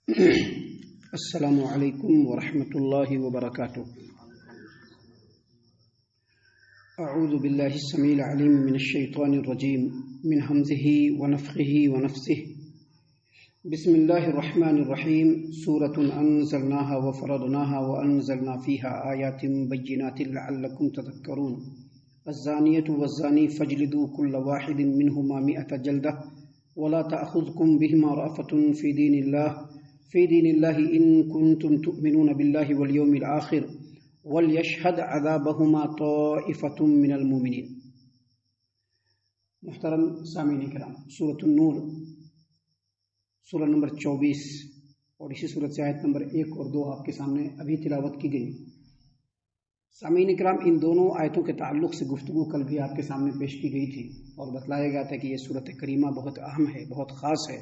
السلام علیکم ورحمۃ اللہ وبرکاتہ۔ اعوذ باللہ السمیع العلیم من الشیطان الرجیم من حمزہ ونفخہ ونفثہ۔ بسم اللہ الرحمن الرحیم۔ سورۃ انزلناها وفرضناها وانزلنا فیها آیات بینات لعلکم تذکرون۔ الزانیۃ والزانی فاجلدوا کل واحد منہما 100 جلدہ ولا تأخذکم بہما رأفۃ فی دین اللہ ان کنتم تؤمنون باللہ والیوم الآخر ولیشہد عذابہما طائفۃ من المؤمنین۔ محترم سامعین کرام، سورۃ النور سورہ نمبر 24 اور اسی سورت سے آیت نمبر 1 اور 2 آپ کے سامنے ابھی تلاوت کی گئی۔ سامعین کرام، ان دونوں آیتوں کے تعلق سے گفتگو کل بھی آپ کے سامنے پیش کی گئی تھی اور بتلایا گیا تھا کہ یہ سورۃ کریمہ بہت اہم ہے، بہت خاص ہے،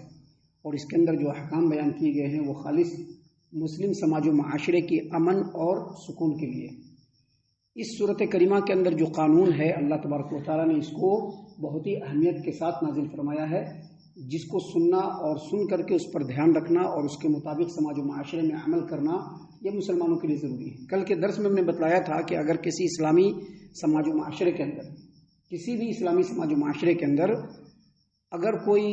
اور اس کے اندر جو احکام بیان کیے گئے ہیں وہ خالص مسلم سماج و معاشرے کی امن اور سکون کے لیے۔ اس سورۃ کریمہ کے اندر جو قانون ہے، اللہ تبارک و تعالیٰ نے اس کو بہت ہی اہمیت کے ساتھ نازل فرمایا ہے، جس کو سننا اور سن کر کے اس پر دھیان رکھنا اور اس کے مطابق سماج و معاشرے میں عمل کرنا یہ مسلمانوں کے لیے ضروری ہے۔ کل کے درس میں ہم نے بتلایا تھا کہ اگر کسی اسلامی سماج و معاشرے کے اندر، کسی بھی اسلامی سماج و معاشرے کے اندر اگر کوئی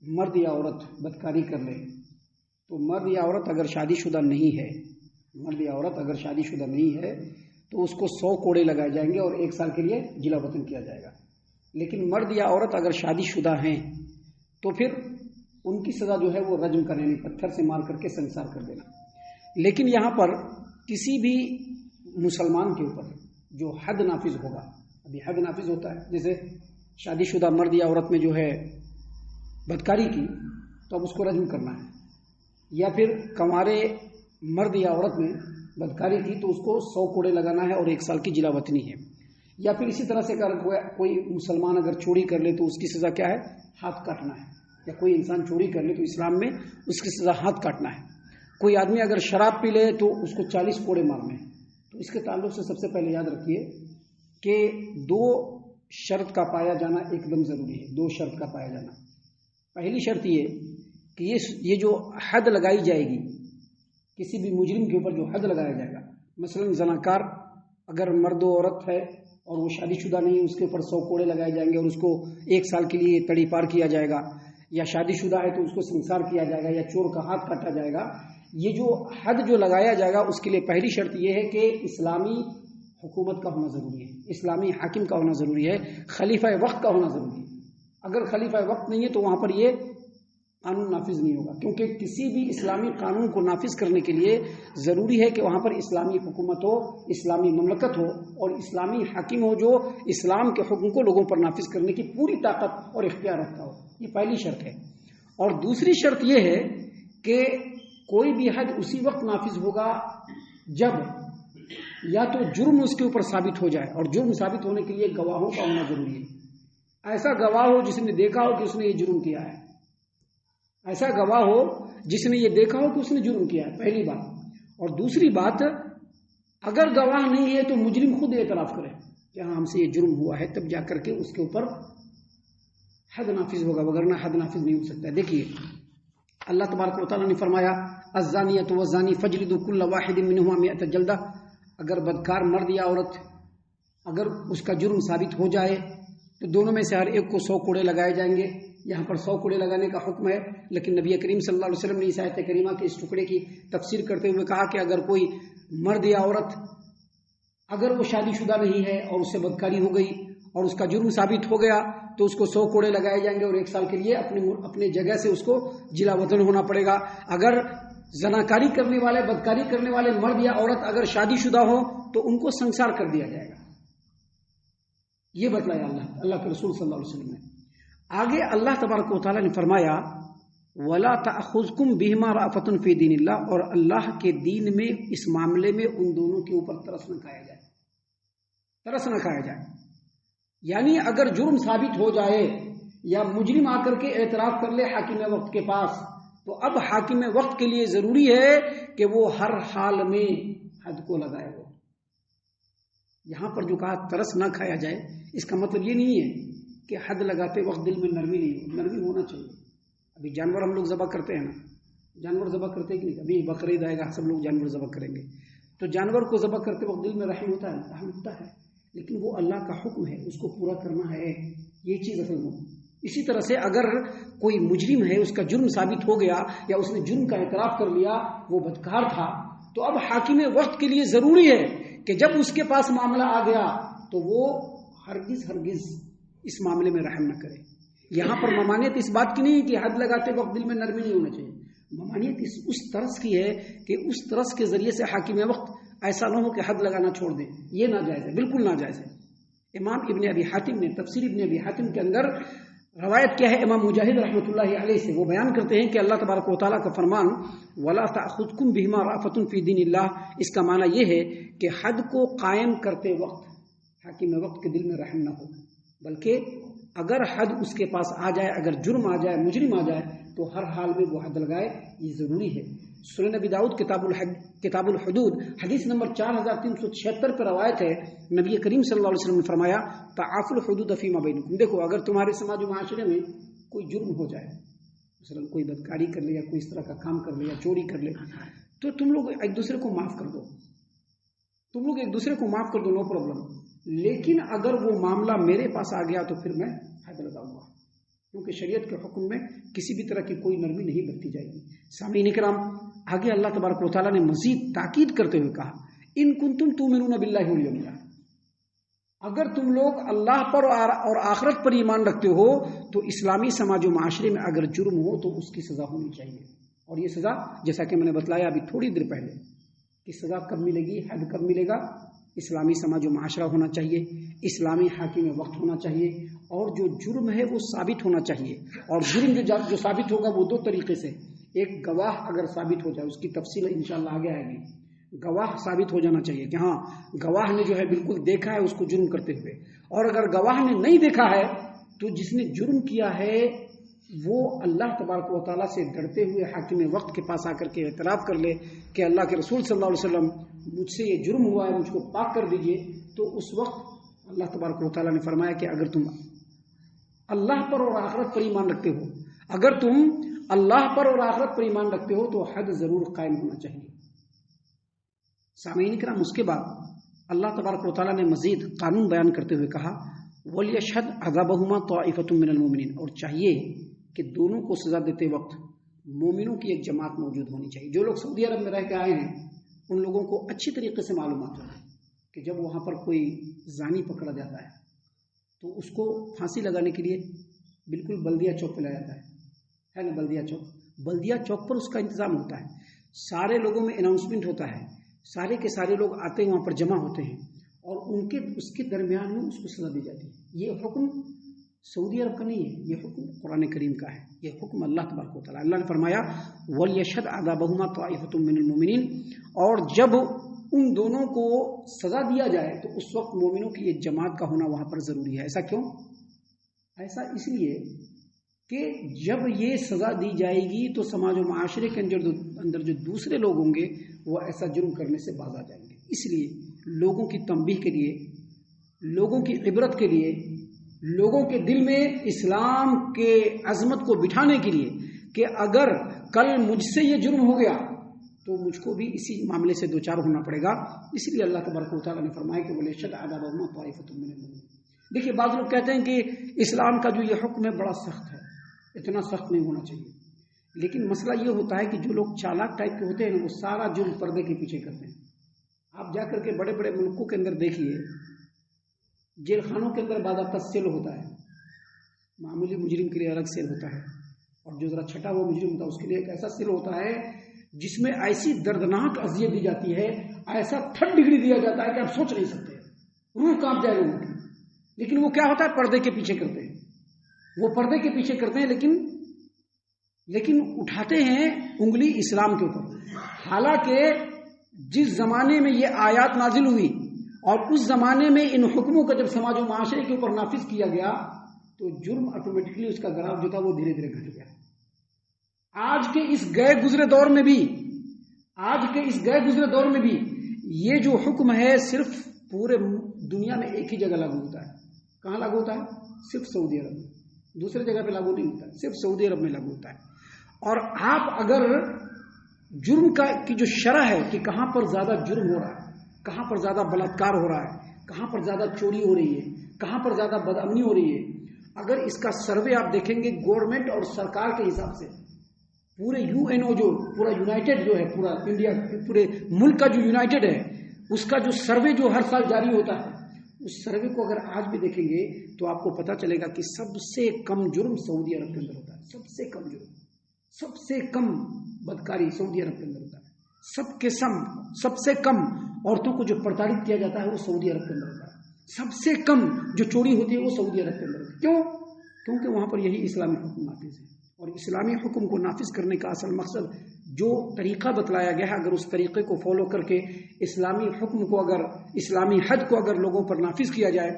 مرد یا عورت بدکاری کر لے، تو مرد یا عورت اگر شادی شدہ نہیں ہے تو اس کو 100 کوڑے لگائے جائیں گے اور 1 سال کے لیے جلا وطن کیا جائے گا۔ لیکن مرد یا عورت اگر شادی شدہ ہیں تو پھر ان کی سزا جو ہے وہ رجم کرنے، یعنی پتھر سے مار کر کے سنسار کر دینا۔ لیکن یہاں پر کسی بھی مسلمان کے اوپر جو حد نافذ ہوگا، ابھی حد نافذ ہوتا ہے، جیسے شادی شدہ مرد یا عورت میں جو ہے بدکاری کی تو اب اس کو رجم کرنا ہے، یا پھر کنوارے مرد یا عورت نے بدکاری کی تو اس کو 100 کوڑے لگانا ہے اور 1 سال کی جلا وطنی ہے۔ یا پھر اسی طرح سے کوئی مسلمان اگر چوری کر لے تو اس کی سزا کیا ہے؟ ہاتھ کاٹنا ہے۔ یا کوئی انسان چوری کر لے تو اسلام میں اس کی سزا ہاتھ کاٹنا ہے۔ کوئی آدمی اگر شراب پی لے تو اس کو 40 کوڑے مارنے ہیں۔ تو اس کے تعلق سے سب سے پہلے یاد رکھیے کہ 2 شرط کا پایا جانا ایک دم ضروری ہے۔ 2 شرط کا پایا جانا۔ پہلی شرط یہ کہ یہ جو حد لگائی جائے گی، کسی بھی مجرم کے اوپر جو حد لگایا جائے گا، مثلا زناکار اگر مرد و عورت ہے اور وہ شادی شدہ نہیں، اس کے اوپر 100 کوڑے لگائے جائیں گے اور اس کو 1 سال کے لیے تڑی پار کیا جائے گا، یا شادی شدہ ہے تو اس کو سنسار کیا جائے گا، یا چور کا ہاتھ کاٹا جائے گا۔ یہ جو حد جو لگایا جائے گا اس کے لیے پہلی شرط یہ ہے کہ اسلامی حکومت کا ہونا ضروری ہے، اسلامی حاکم کا ہونا ضروری ہے، خلیفہ وقت کا ہونا ضروری ہے۔ اگر خلیفہ وقت نہیں ہے تو وہاں پر یہ قانون نافذ نہیں ہوگا، کیونکہ کسی بھی اسلامی قانون کو نافذ کرنے کے لیے ضروری ہے کہ وہاں پر اسلامی حکومت ہو، اسلامی مملکت ہو اور اسلامی حاکم ہو جو اسلام کے حکم کو لوگوں پر نافذ کرنے کی پوری طاقت اور اختیار رکھتا ہو۔ یہ پہلی شرط ہے۔ اور دوسری شرط یہ ہے کہ کوئی بھی حد اسی وقت نافذ ہوگا جب یا تو جرم اس کے اوپر ثابت ہو جائے، اور جرم ثابت ہونے کے لیے گواہوں کا ہونا ضروری ہے۔ ایسا گواہ ہو جس نے دیکھا ہو کہ اس نے یہ جرم کیا ہے، ایسا گواہ ہو جس نے یہ دیکھا ہو کہ اس نے جرم کیا ہے، پہلی بات۔ اور دوسری بات، اگر گواہ نہیں ہے تو مجرم خود اعتراف کرے کہ ہاں ہم سے یہ جرم ہوا ہے، تب جا کر کے اس کے اوپر حد نافذ ہوگا، وگرنہ حد نافذ نہیں ہو سکتا ہے۔ دیکھیے اللہ تبارک و تعالیٰ نے فرمایا الزانیۃ والزانی فاجلدوا کل واحد منہما 100 جلدہ۔ اگر بدکار مرد یا عورت اگر اس کا جرم ثابت ہو جائے تو دونوں میں سے ہر ایک کو 100 کوڑے لگائے جائیں گے۔ یہاں پر 100 کوڑے لگانے کا حکم ہے، لیکن نبی کریم صلی اللہ علیہ وسلم نے اس آیت کریمہ کے اس ٹکڑے کی تفسیر کرتے ہوئے کہا کہ اگر کوئی مرد یا عورت اگر وہ شادی شدہ نہیں ہے اور اس سے بدکاری ہو گئی اور اس کا جرم ثابت ہو گیا تو اس کو 100 کوڑے لگائے جائیں گے اور 1 سال کے لیے اپنے جگہ سے اس کو جلا وطن ہونا پڑے گا۔ اگر زناکاری کرنے والے، بدکاری کرنے والے مرد یا عورت اگر شادی شدہ ہو تو ان کو سنسار کر دیا جائے گا۔ یہ بتلایا اللہ کے رسول صلی اللہ علیہ وسلم نے۔ آگے اللہ تبارک و تعالیٰ نے فرمایا وَلَا تَأْخُذْكُمْ بِهِمَا رَأْفَةٌ فِي دِينِ اللَّهِ، اور اللہ کے دین میں اس معاملے میں ان دونوں کے اوپر ترس نہ کھایا جائے۔ یعنی اگر جرم ثابت ہو جائے یا مجرم آ کر کے اعتراف کر لے حاکم وقت کے پاس، تو اب حاکم وقت کے لیے ضروری ہے کہ وہ ہر حال میں حد کو لگائے ہو۔ یہاں پر جو کہا ترس نہ کھایا جائے، اس کا مطلب یہ نہیں ہے کہ حد لگاتے وقت دل میں نرمی نہیں، نرمی ہونا چاہیے۔ ابھی جانور ہم لوگ ذبح کرتے ہیں نا، جانور ذبح کرتے ہیں کہ نہیں؟ ابھی بقرعید آئے گا، سب لوگ جانور ذبح کریں گے، تو جانور کو ذبح کرتے وقت دل میں رحم ہوتا ہے، لیکن وہ اللہ کا حکم ہے، اس کو پورا کرنا ہے، یہ چیز اصل میں۔ اسی طرح سے اگر کوئی مجرم ہے، اس کا جرم ثابت ہو گیا یا اس نے جرم کا اعتراف کر لیا، وہ بدکار تھا، تو اب حاکم وقت کے لیے ضروری ہے کہ جب اس کے پاس معاملہ آ گیا تو وہ ہرگز اس معاملے میں رحم نہ کرے۔ یہاں پر ممانعت اس بات کی نہیں کہ حد لگاتے وقت دل میں نرمی نہیں ہونا چاہیے، ممانعت اس طرز کی ہے کہ اس طرز کے ذریعے سے حاکم وقت ایسا نہ ہو کہ حد لگانا چھوڑ دے، یہ ناجائز ہے، بالکل ناجائز ہے۔ امام ابن ابی حاتم نے تفسیر ابن ابی حاتم کے اندر روایت کیا ہے امام مجاہد رحمۃ اللہ علیہ سے، وہ بیان کرتے ہیں کہ اللہ تبارک و تعالیٰ کا فرمان وَلَا تَأْخُذْكُمْ بِهِمَا رَأْفَةٌ فِي دِينِ اللَّهِ، اس کا معنی یہ ہے کہ حد کو قائم کرتے وقت حاکم وقت کے دل میں رحم نہ ہو، بلکہ اگر حد اس کے پاس آ جائے، اگر جرم آ جائے، مجرم آ جائے، تو ہر حال میں وہ حد لگائے، یہ ضروری ہے۔ سنن ابی داؤد کتاب الحدود حدیث نمبر 4376 پر روایت ہے، نبی کریم صلی اللہ علیہ وسلم نے فرمایا تعافوا الحدود فیما بینکم، دیکھو اگر تمہارے سماج و معاشرے میں کوئی جرم ہو جائے، مثلا کوئی بدکاری کر لے یا کوئی اس طرح کا کام کر لے یا چوری کر لے، تو تم لوگ ایک دوسرے کو معاف کر دو، نو پرابلم، لیکن اگر وہ معاملہ میرے پاس آ گیا تو پھر میں حد لگاؤں گا، کیونکہ شریعت کے حکم میں کسی بھی طرح کی کوئی نرمی نہیں برتی جائے گی۔ سامعین کرام، آگے اللہ تبارک و تعالیٰ نے مزید تاکید کرتے ہوئے کہا ان کنتم تؤمنون باللہ والیوم الاخر، اگر تم لوگ اللہ پر اور آخرت پر ایمان رکھتے ہو تو اسلامی سماج و معاشرے میں اگر جرم ہو تو اس کی سزا ہونی چاہیے، اور یہ سزا جیسا کہ میں نے بتلایا ابھی تھوڑی دیر پہلے کہ سزا کب ملے گی، حد کب ملے گا، اسلامی سماج و معاشرہ ہونا چاہیے، اسلامی حاکم وقت ہونا چاہیے، اور جو جرم ہے وہ ثابت ہونا چاہیے، اور جرم جو ثابت ہوگا وہ دو طریقے سے، ایک گواہ اگر ثابت ہو جائے، اس کی تفصیل انشاءاللہ آگے آئے گی، گواہ ثابت ہو جانا چاہیے کہ ہاں گواہ نے جو ہے بالکل دیکھا ہے اس کو جرم کرتے ہوئے، اور اگر گواہ نے نہیں دیکھا ہے تو جس نے جرم کیا ہے وہ اللہ تبارک و تعالیٰ سے ڈرتے ہوئے حاکم وقت کے پاس آ کر کے اعتراف کر لے کہ اللہ کے رسول صلی اللہ علیہ وسلم مجھ سے یہ جرم ہوا ہے، مجھ کو پاک کر دیجئے، تو اس وقت اللہ تبارک و تعالیٰ نے فرمایا کہ اگر تم اللہ پر اور آخرت پر ایمان رکھتے ہو، اگر تم اللہ پر اور آخرت پر ایمان رکھتے ہو تو حد ضرور قائم ہونا چاہیے۔ سامعین کرام، اس کے بعد اللہ تبارک و تعالیٰ نے مزید قانون بیان کرتے ہوئے کہا وَلْيَشْهَدْ عَذَابَهُمَا طَائِفَةٌ مِّنَ الْمُؤْمِنِينَ، اور چاہیے کہ دونوں کو سزا دیتے وقت مومنوں کی ایک جماعت موجود ہونی چاہیے۔ جو لوگ سعودی عرب میں رہ کے آئے ہیں ان لوگوں کو اچھی طریقے سے معلومات ہو کہ جب وہاں پر کوئی زانی پکڑا جاتا ہے تو اس کو پھانسی لگانے کے لیے بالکل بلدیہ چوک پہ لایا جاتا ہے نا، بلدیہ چوک پر اس کا انتظام ہوتا ہے، سارے لوگوں میں اناؤنسمنٹ ہوتا ہے، سارے کے سارے لوگ آتے ہیں، وہاں پر جمع ہوتے ہیں، اور اس کے درمیان میں اس کو سزا دی جاتی ہے۔ یہ حکم سعودی عرب کا نہیں ہے، یہ حکم قرآن کریم کا ہے، یہ حکم اللہ تبارک و تعالیٰ، اللہ نے فرمایا وَلْيَشْهَدْ عَذَابَهُمَا طَائِفَةٌ مِّنَ الْمُؤْمِنِينَ، اور جب ان دونوں کو سزا دیا جائے تو اس وقت مومنوں کی ایک جماعت کا ہونا وہاں پر ضروری ہے۔ ایسا کیوں؟ ایسا اس لیے کہ جب یہ سزا دی جائے گی تو سماج و معاشرے کے اندر جو دوسرے لوگ ہوں گے وہ ایسا جرم کرنے سے باز آ جائیں گے۔ اس لیے لوگوں کی تنبیہ کے لیے، لوگوں کی عبرت کے لیے، لوگوں کے دل میں اسلام کے عظمت کو بٹھانے کے لیے کہ اگر کل مجھ سے یہ جرم ہو گیا تو مجھ کو بھی اسی معاملے سے دوچار ہونا پڑے گا، اس لیے اللہ تبارک و تعالیٰ نے فرمایا کہ وَلْيَشْهَدْ عَذَابَهُمَا طَائِفَةٌ مِّنَ الْمُؤْمِنِينَ۔ دیکھیے بعض لوگ کہتے ہیں کہ اسلام کا جو یہ حکم ہے بڑا سخت ہے، اتنا سخت نہیں ہونا چاہیے، لیکن مسئلہ یہ ہوتا ہے کہ جو لوگ چالاک ٹائپ کے ہوتے ہیں وہ سارا جرم پردے کے پیچھے کرتے ہیں۔ آپ جا کر کے بڑے بڑے ملکوں کے اندر دیکھیے، جیل خانوں کے اندر باضابطہ سیل ہوتا ہے، معمولی مجرم کے لیے الگ سیل ہوتا ہے، اور جو ذرا چھٹا ہوا مجرم ہوتا ہے اس کے لیے ایک ایسا سیل ہوتا ہے جس میں ایسی دردناک اذیت دی جاتی ہے، ایسا 3rd ڈگری دیا جاتا ہے کہ آپ سوچ نہیں سکتے، روح کانپ جائے گا۔ لیکن وہ کیا ہوتا ہے؟ پردے کے پیچھے کرتے ہیں، وہ پردے کے پیچھے کرتے ہیں، لیکن اٹھاتے ہیں انگلی اسلام کے اوپر، حالانکہ جس زمانے میں یہ آیات نازل ہوئی اور اس زمانے میں ان حکموں کا جب سماج و معاشرے کے اوپر نافذ کیا گیا تو جرم آٹومیٹکلی اس کا گراف جو تھا وہ دھیرے دھیرے گھٹ گیا۔ آج کے اس گئے گزرے دور میں بھی یہ جو حکم ہے صرف پورے دنیا میں ایک ہی جگہ لاگو ہوتا ہے۔ کہاں لاگو ہوتا ہے؟ صرف سعودی عرب میں، دوسرے جگہ پہ لاگو نہیں ہوتا ہے، صرف سعودی عرب میں لاگو ہوتا ہے۔ اور آپ اگر جرم کی جو شرح ہے کہ کہاں پر زیادہ جرم ہو رہا ہے، کہاں پر زیادہ بلاತ್ಕಾರ ہو رہا ہے، کہاں پر زیادہ چوری ہو رہی ہے، کہاں پر زیادہ بدامنی ہو رہی ہے، اگر اس کا سروے آپ دیکھیں گے گورنمنٹ اور سرکار کے حساب سے، پورے UNO جو پورا یونائٹڈ جو ہے، پورا انڈیا پورے ملک کا جو یونائٹڈ ہے، اس کا جو سروے جو ہر سال جاری ہوتا ہے، اس سروے کو اگر آج بھی دیکھیں گے تو آپ کو پتا چلے گا کہ سب سے کم جرم سعودی عرب کے اندر ہوتا ہے، سب سے کم جرم، سب سے کم بدکاری سعودی عرب کے اندر ہوتا ہے، سب سے کم عورتوں کو جو پرتاڑت کیا جاتا ہے وہ سعودی عرب کے اندر ہوتا ہے، سب سے کم جو چوری ہوتی ہے وہ سعودی عرب کے اندر ہوتی ہے۔ کیوں؟ کیونکہ وہاں پر یہی اسلامی حکم نافذ ہے، اور اسلامی حکم کو نافذ کرنے کا اصل مقصد جو طریقہ بتلایا گیا ہے، اگر اس طریقے کو فالو کر کے اسلامی حکم کو اگر اسلامی حد کو اگر لوگوں پر نافذ کیا جائے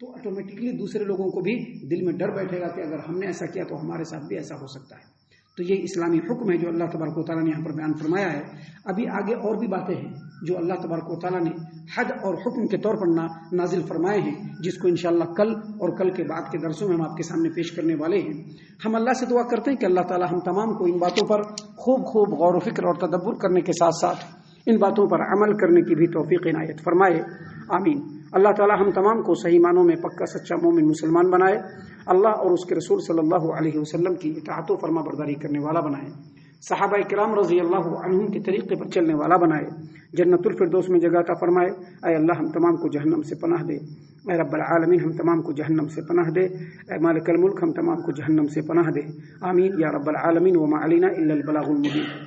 تو آٹومیٹکلی دوسرے لوگوں کو بھی دل میں ڈر بیٹھے گا کہ اگر ہم نے ایسا کیا تو ہمارے ساتھ بھی ایسا ہو سکتا ہے۔ تو یہ اسلامی حکم ہے جو اللہ تبارک و تعالیٰ نے یہاں پر بیان فرمایا ہے۔ ابھی آگے اور بھی باتیں ہیں جو اللہ تبارک و تعالیٰ نے حد اور حکم کے طور پر نازل فرمائے ہیں، جس کو انشاءاللہ کل اور کل کے بعد کے درسوں میں ہم آپ کے سامنے پیش کرنے والے ہیں۔ ہم اللہ سے دعا کرتے ہیں کہ اللہ تعالیٰ ہم تمام کو ان باتوں پر خوب غور و فکر اور تدبر کرنے کے ساتھ ساتھ ان باتوں پر عمل کرنے کی بھی توفیق عنایت فرمائے، آمین۔ اللہ تعالیٰ ہم تمام کو صحیح معنوں میں پکا سچا مومن مسلمان بنائے، اللہ اور اس کے رسول صلی اللہ علیہ وسلم کی اطاعت و فرما برداری کرنے والا بنائے، صحابہ کرام رضی اللہ عنہم کے طریقے پر چلنے والا بنائے، جنت الفردوس میں جگہ عطا فرمائے۔ اے اللہ ہم تمام کو جہنم سے پناہ دے، اے رب العالمین ہم تمام کو جہنم سے پناہ دے، اے مالک الملک ہم تمام کو جہنم سے پناہ دے، آمین یا رب العالمین۔ وما علینا الا البلاغ المبین۔